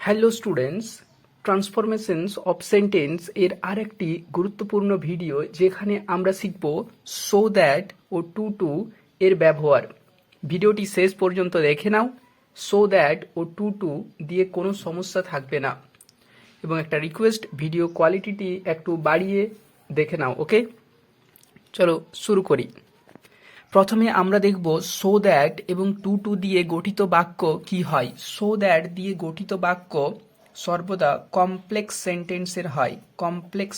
Hello students, transformations of sentence এর আরেকটি গুরুত্বপূর্ণ ভিডিও যেখানে আমরা শিখব সো দ্যাট ও টু টু এর ব্যবহার। ভিডিওটি শেষ পর্যন্ত দেখে নাও। সো দ্যাট ও টু টু দিয়ে কোনো সমস্যা থাকবে না, এবং একটা রিকোয়েস্ট, ভিডিও কোয়ালিটিটি একটু বাড়িয়ে দেখে নাও। ওকে, চলো শুরু করি। প্রথমে আমরা দেখব সো দ্যাট এবং টু টু দিয়ে গঠিত বাক্য কি হয়। সো দ্যাট দিয়ে গঠিত বাক্য সর্বদা কমপ্লেক্স সেন্টেন্সের হয়, কমপ্লেক্স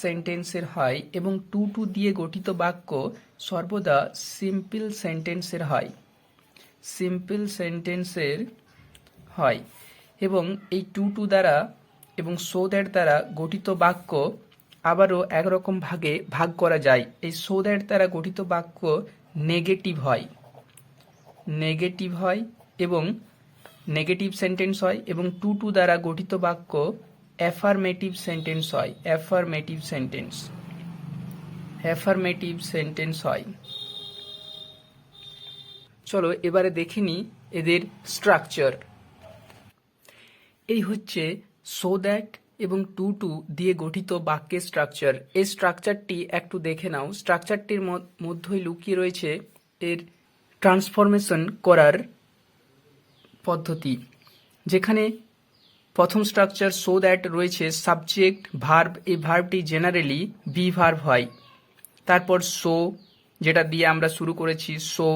সেন্টেন্সের হয়, এবং টু টু দিয়ে গঠিত বাক্য সর্বদা সিম্পল সেন্টেন্সের হয়, এবং এই টু টু দ্বারা এবং সো দ্যাট দ্বারা গঠিত বাক্য আবারও একরকম ভাগে ভাগ করা যায়। এই সো দ্যাট দ্বারা গঠিত বাক্য নেগেটিভ হয় এবং নেগেটিভ সেন্টেন্স হয়, এবং টু টু দ্বারা গঠিত বাক্য অ্যাফার্মেটিভ সেন্টেন্স হয়। চলো এবারে দেখে নিই এদের স্ট্রাকচার। এই হচ্ছে সো দ্যাট এবং টু টু দিয়ে গঠিত বাক্যের স্ট্রাকচার। এই স্ট্রাকচারটি একটু দেখে নাও। স্ট্রাকচারটির মধ্যেই লুকিয়ে রয়েছে এর ট্রান্সফরমেশন করার পদ্ধতি, যেখানে প্রথম স্ট্রাকচার সো দ্যাট রয়েছে সাবজেক্ট ভার্ব। এই ভার্বটি জেনারেলি বি ভার্ব হয়। তারপর সো, যেটা দিয়ে আমরা শুরু করেছি, সো,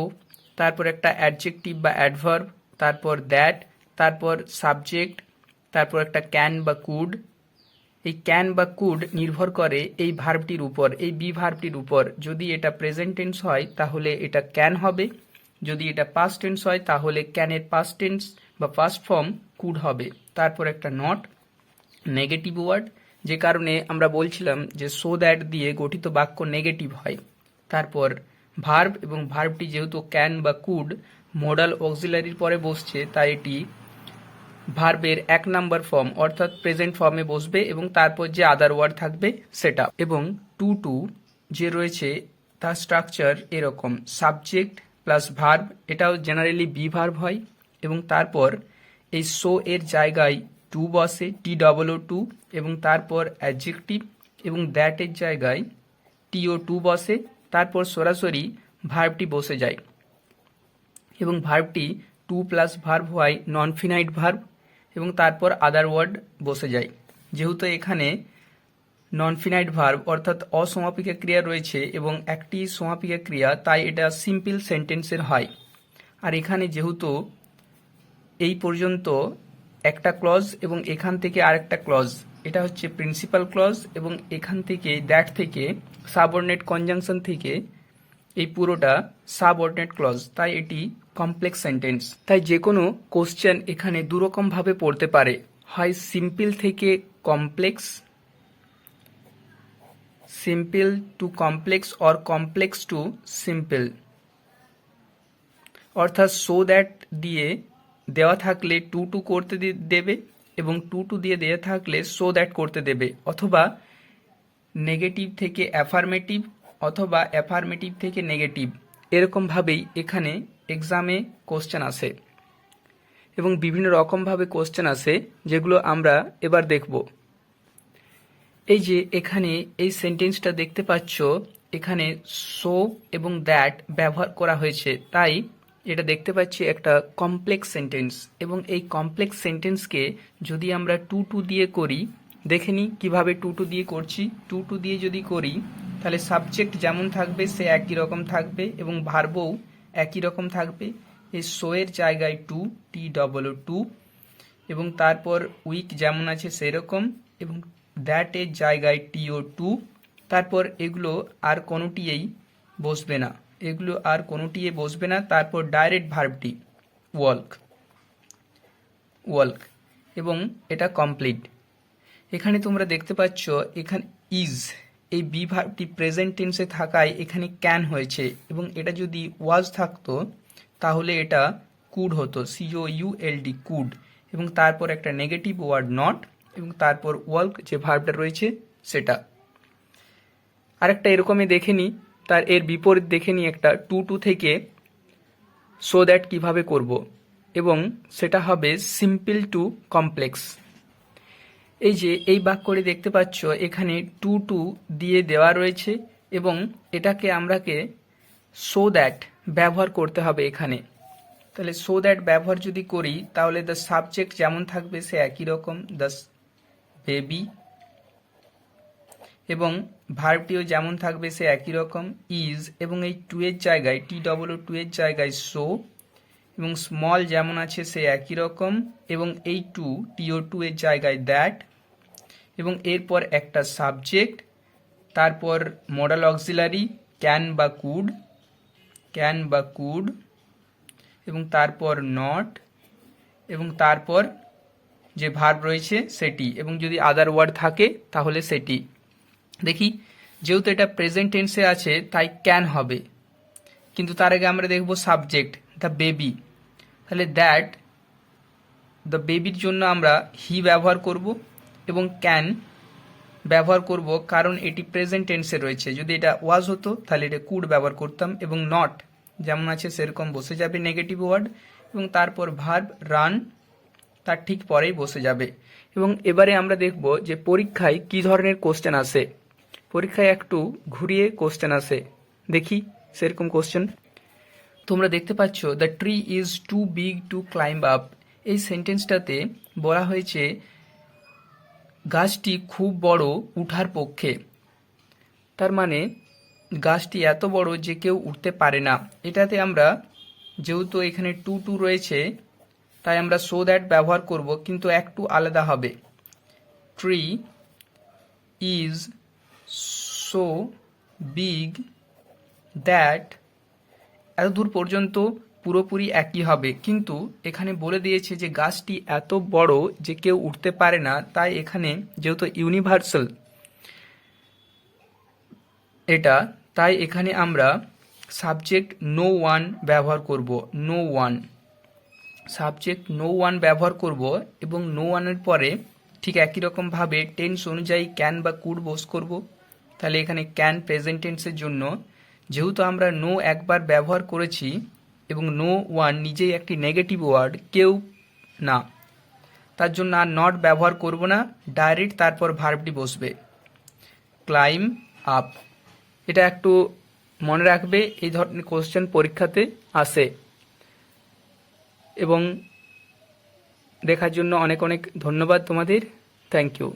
তারপর একটা অ্যাডজেক্টিভ বা অ্যাডভার্ব, তারপর দ্যাট, তারপর সাবজেক্ট, তারপর একটা ক্যান বা কুড। এই ক্যান বা কুড নির্ভর করে এই ভার্বটির উপর, এই বি ভার্বটির উপর। যদি এটা প্রেজেন্ট টেন্স হয় তাহলে এটা ক্যান হবে, যদি এটা পাস্ট টেন্স হয় তাহলে ক্যানের পাস্ট টেন্স বা পাস্ট ফর্ম কুড হবে। তারপর একটা নট, নেগেটিভ ওয়ার্ড, যে কারণে আমরা বলছিলাম যে সো দ্যাট দিয়ে গঠিত বাক্য নেগেটিভ হয়। তারপর ভার্ব, এবং ভার্বটি যেহেতু ক্যান বা কুড মোডাল অক্সিলারির পরে বসছে, তাই এটি ভার্বের 1 নাম্বার ফর্ম অর্থাৎ প্রেজেন্ট ফর্মে বসবে, এবং তারপর যে আদার ওয়ার্ড থাকবে সেটা। এবং টু টু যে রয়েছে তার স্ট্রাকচার এরকম, সাবজেক্ট প্লাস ভার্ব, এটাও জেনারেলি বি ভার্ব হয়, এবং তারপর এই সো এর জায়গায় টু বসে, TOO, এবং তারপর অ্যাডজেক্টিভ, এবং দ্যাটের জায়গায় TO2 বসে, তারপর সরাসরি ভার্বটি বসে যায়, এবং ভার্বটি টু প্লাস ভার্ব হয় নন ফিনাইট ভার্ব, এবং তারপর আদার ওয়ার্ড বসে যায়। যেহেতু এখানে নন ফিনাইট ভার্ব অর্থাৎ অসমাপিকা ক্রিয়া রয়েছে এবং একটি সমাপিকা ক্রিয়া, তাই এটা সিম্পল সেন্টেন্সের হয়। আর এখানে যেহেতু এই পর্যন্ত একটা ক্লজ এবং এখান থেকে আরেকটা ক্লজ, এটা হচ্ছে প্রিন্সিপাল ক্লজ, এবং এখান থেকে দ্যাট থেকে সাবঅর্ডিনেট কনজাংশন থেকে এই পুরোটা সাবঅর্ডিনেট ক্লজ, তাই এটি কমপ্লেক্স সেন্টেন্স। তাই যে কোনো কোশ্চেন এখানে দুরকম ভাবে পড়তে পারে, হয় সিম্পল থেকে complex, simple to complex, or complex to simple. অর্থাৎ সো দ্যাট দিয়ে দেওয়া থাকলে টু টু করতে দেবে, এবং টু টু দিয়ে দেওয়া থাকলে সো দ্যাট করতে দেবে, অথবা নেগেটিভ থেকে অ্যাফার্মেটিভ, অথবা অ্যাফার্মেটিভ থেকে নেগেটিভ। এরকমভাবেই এখানে এক্সামে কোশ্চেন আসে, এবং বিভিন্ন রকমভাবে কোশ্চেন আসে, যেগুলো আমরা এবার দেখব। এই যে এখানে এই সেন্টেন্সটা দেখতে পাচ্ছ, এখানে সো এবং দ্যাট ব্যবহার করা হয়েছে, তাই এটা দেখতে পাচ্ছি একটা কমপ্লেক্স সেন্টেন্স। এবং এই কমপ্লেক্স সেন্টেন্সকে যদি আমরা টু টু দিয়ে করি, দেখে নিই কীভাবে টু টু দিয়ে করছি। টু টু দিয়ে যদি করি তাহলে সাবজেক্ট যেমন থাকবে সে একই রকম থাকবে, এবং ভার্বও একই রকম থাকবে। এই সো এর জায়গায় টু, TOO, এবং তারপর উইক যেমন আছে সেরকম, এবং দ্যাটের জায়গায় TO2। তারপর এগুলো আর কোনোটিই বসবে না, তারপর ডাইরেক্ট ভার্বটি ওয়ার্ক, এবং এটা কমপ্লিট। এখানে তোমরা দেখতে পাচ্ছ এখানে ইজ, এই বি ভার্বটি প্রেজেন্ট টেন্সে থাকায় এখানে ক্যান হয়েছে, এবং এটা যদি ওয়াজ থাকতো তাহলে এটা কুড হতো, COULD, কুড, এবং তারপর একটা নেগেটিভ ওয়ার্ড নট, এবং তারপর ওয়ার্ক যে ভার্বটা রয়েছে সেটা। আরেকটা এরকমই দেখে নিই, এর বিপরীত দেখে নিই একটা টু টু থেকে সো দ্যাট কিভাবে করব। এবং সেটা হবে সিম্পল টু কমপ্লেক্স। এই যে এই বাক্যটি দেখতে পাচ্ছ, এখানে টু টু দিয়ে দেওয়া রয়েছে এবং এটাকে আমরাকে সো দ্যাট ব্যবহার করতে হবে এখানে। তাহলে সো দ্যাট ব্যবহার যদি করি তাহলে দ্য সাবজেক্ট যেমন থাকবে সে একই রকম, দ্য বেবি, এবং ভার্বটিও যেমন থাকবে সে একই রকম, ইজ, এবং এই টু এর জায়গায় TOO এর জায়গায় সো, এবং স্মল যেমন আছে সে একই রকম, এবং এই TO2 এর জায়গায় দ্যাট, এবং এরপর একটা সাবজেক্ট, তারপর মডাল অক্সিলারি ক্যান বা কুড, এবং তারপর নট, এবং তারপর যে ভার্ব রয়েছে সেটি, এবং যদি আদার ওয়ার্ড থাকে তাহলে সেটি। দেখি, যেহেতু এটা প্রেজেন্ট টেন্সে আছে তাই ক্যান হবে, কিন্তু তার আগে আমরা দেখব সাবজেক্ট দ্য বেবি। তাহলে দ্যাট, দ্য বেবির জন্য আমরা হি ব্যবহার করব এবং ক্যান ব্যবহার করব, কারণ এটি প্রেজেন্ট টেন্সে রয়েছে। যদি এটা ওয়াজ হতো তাহলে এটা কুড ব্যবহার করতাম, এবং নট যেমন আছে সেরকম বসে যাবে নেগেটিভ ওয়ার্ড, এবং তারপর ভার্ব রান তার ঠিক পরেই বসে যাবে। এবং এবারে আমরা দেখব যে পরীক্ষায় কি ধরনের কোশ্চেন আসে। পরীক্ষায় একটু ঘুরিয়ে কোশ্চেন আসে, দেখি সেরকম কোশ্চেন। তোমরা দেখতে পাচ্ছ the tree is too big to climb up. এই সেন্টেন্সটাতে বলা হয়েছে গাছটি খুব বড় উঠার পক্ষে। তার মানে গাছটি এত বড় যে কেউ উঠতে পারে না। এটাতে আমরা যেহেতু এখানে টু টু রয়েছে তাই আমরা সো দ্যাট ব্যবহার করব, কিন্তু একটু আলাদা হবে। Tree is so big that, এত দূর পর্যন্ত পুরোপুরি একই হবে, কিন্তু এখানে বলে দিয়েছে যে গাছটি এত বড় যে কেউ উঠতে পারে না, তাই এখানে যেহেতু ইউনিভার্সাল এটা, তাই এখানে আমরা সাবজেক্ট নো ওয়ান ব্যবহার করব। No one, subject no one ব্যবহার করব, এবং নো ওয়ানের পরে ঠিক একই রকমভাবে টেন্স অনুযায়ী ক্যান বা কুড বস করব। তাহলে এখানে ক্যান প্রেজেন্ট টেন্সের জন্য যেহেতু আমরা নো একবার ব্যবহার করেছি এবং নো ওয়ান নিজেই একটি নেগেটিভ ওয়ার্ড, কেউ না, তার জন্য আর নট ব্যবহার করব না, ডাইরেক্ট তারপর ভার্বটি বসবে, ক্লাইম আপ। এটা একটু মনে রাখবে, এই ধরনের কোশ্চেন পরীক্ষাতে আসে। এবং দেখার জন্য অনেক অনেক ধন্যবাদ তোমাদের। Thank you.